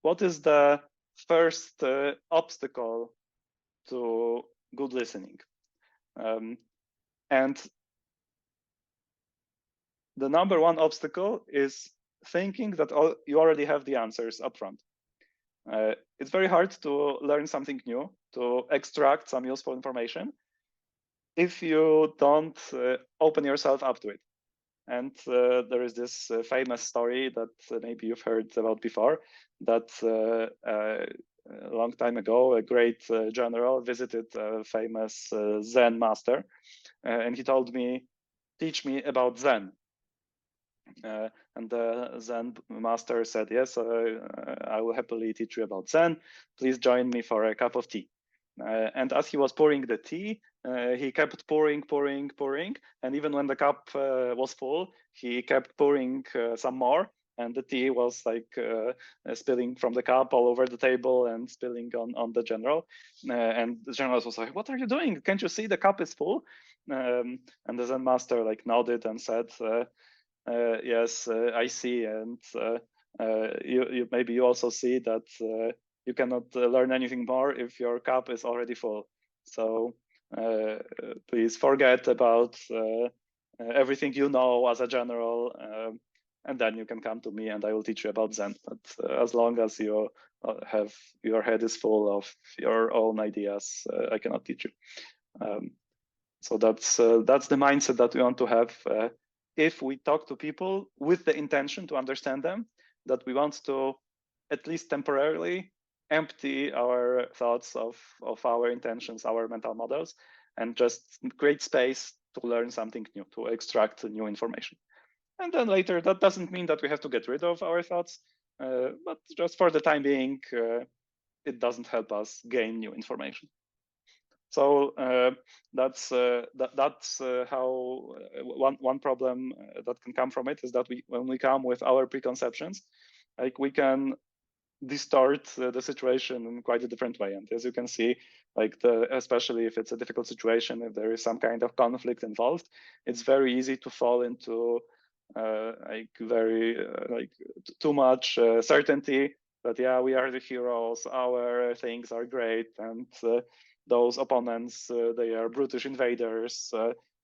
what is the first obstacle to good listening? And the number one obstacle is thinking that you already have the answers up front. It's very hard to learn something new, to extract some useful information, if you don't open yourself up to it. And there is this famous story that maybe you've heard about before, that a long time ago, a great general visited a famous Zen master, and he told me, "Teach me about Zen." And the Zen master said, "Yes, I will happily teach you about Zen. Please join me for a cup of tea." And as he was pouring the tea, he kept pouring, pouring, pouring. And even when the cup was full, he kept pouring some more. And the tea was like spilling from the cup all over the table and spilling on the general. And the general was like, "What are you doing? Can't you see the cup is full?" And the Zen master like nodded and said, "Yes, I see, and you maybe you also see that you cannot learn anything more if your cup is already full. So please forget about everything you know as a general, and then you can come to me, and I will teach you about Zen. But as long as you have your head is full of your own ideas, I cannot teach you." So that's the mindset that we want to have if we talk to people with the intention to understand them, that we want to at least temporarily empty our thoughts of our intentions, our mental models, and just create space to learn something new, to extract new information. And then later, that doesn't mean that we have to get rid of our thoughts, but just for the time being, it doesn't help us gain new information. So that's how one problem that can come from it is that when we come with our preconceptions, like we can distort the situation in quite a different way. And as you can see, like especially if it's a difficult situation, if there is some kind of conflict involved, it's very easy to fall into like very like too much certainty that yeah, we are the heroes, our things are great, and those opponents, they are brutish invaders,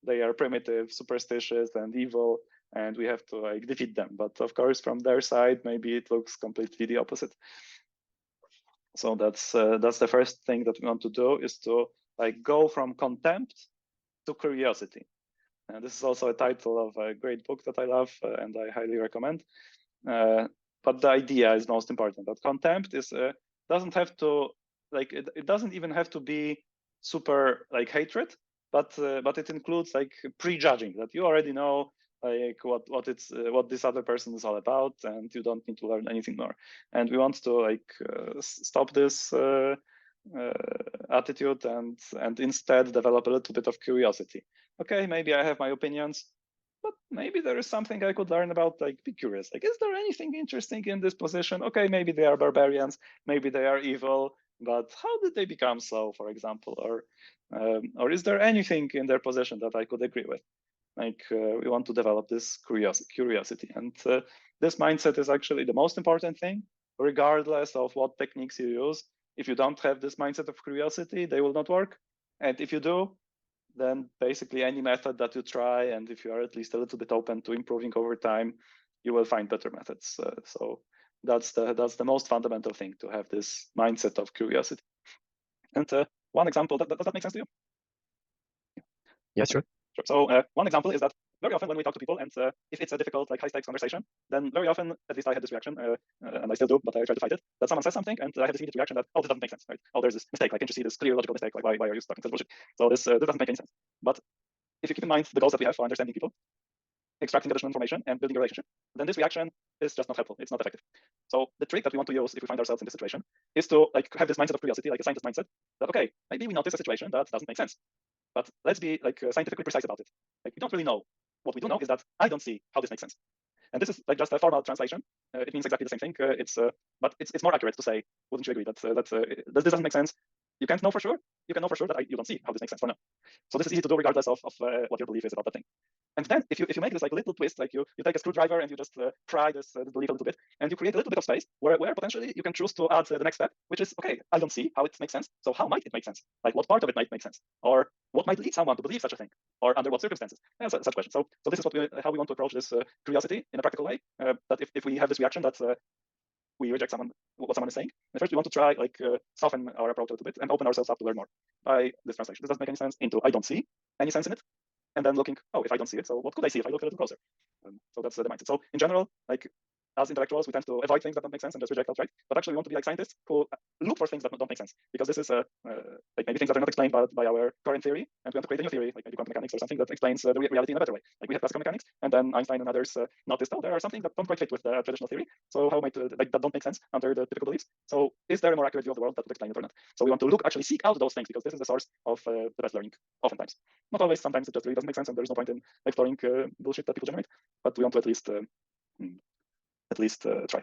they are primitive, superstitious, and evil, and we have to like defeat them. But of course, from their side, maybe it looks completely the opposite. So that's the first thing that we want to do, is to like go from contempt to curiosity. And this is also a title of a great book that I love and I highly recommend. But the idea is most important. That contempt is doesn't have to like it doesn't even have to be super like hatred, but it includes like prejudging, that you already know like what this other person is all about, and you don't need to learn anything more. And we want to like stop this attitude and instead develop a little bit of curiosity. Okay, maybe I have my opinions, but maybe there is something I could learn about. Like, be curious. Like, is there anything interesting in this position? Okay, maybe they are barbarians, maybe they are evil, but how did they become so, for example? Or is there anything in their position that I could agree with? Like, we want to develop this curiosity. And this mindset is actually the most important thing, regardless of what techniques you use. If you don't have this mindset of curiosity, they will not work. And if you do, then basically any method that you try, and if you are at least a little bit open to improving over time, you will find better methods. So that's the most fundamental thing, to have this mindset of curiosity. And one example, does that make sense to you? Yes, sure. Sure. So one example is that very often when we talk to people, and if it's a difficult, like high-stakes conversation, then very often, at least I had this reaction, and I still do, but I try to fight it, that someone says something, and I have this immediate reaction that, oh, this doesn't make sense, right? Oh, there's this mistake. Like, can't you see this clear logical mistake? Like, why are you talking such bullshit? So this doesn't make any sense. But if you keep in mind the goals that we have for understanding people, extracting additional information, and building a relationship, then this reaction is just not helpful. It's not effective. So the trick that we want to use if we find ourselves in this situation is to like have this mindset of curiosity, like a scientist mindset, that okay, maybe we notice a situation that doesn't make sense, but let's be like scientifically precise about it. Like, we don't really know. What we do know is that I don't see how this makes sense. And this is like just a formal translation. It means exactly the same thing. But it's more accurate to say, wouldn't you agree that this doesn't make sense? you can't know for sure. You can know for sure that you don't see how this makes sense for now. So this is easy to do regardless of what your belief is about the thing. And then if you make this like little twist, like you take a screwdriver and you just pry this belief a little bit, and you create a little bit of space where potentially you can choose to add the next step, which is, okay, I don't see how it makes sense. So how might it make sense? Like what part of it might make sense? Or what might lead someone to believe such a thing? Or under what circumstances? And such questions. So this is how we want to approach this curiosity in a practical way. That if we have this reaction that we reject what someone is saying, and first we want to try like soften our approach a little bit and open ourselves up to learn more by this translation. This doesn't make any sense into I don't see any sense in it, and then looking, oh, if I don't see it, so what could I see if I look a little closer? So that's the mindset. So in general, like as intellectuals, we tend to avoid things that don't make sense and just reject outright. But actually, we want to be like scientists who look for things that don't make sense, because this is like maybe things that are not explained by our current theory, and we want to create a new theory, like maybe quantum mechanics or something that explains the reality in a better way. Like we have classical mechanics, and then Einstein and others noticed, oh, there are something that don't quite fit with the traditional theory. So how might like that don't make sense under the typical beliefs? So is there a more accurate view of the world that would explain it or not? So we want to actually seek out those things, because this is the source of the best learning. Oftentimes, not always. Sometimes it just really doesn't make sense, and there's no point in exploring bullshit that people generate. But we want to at least try.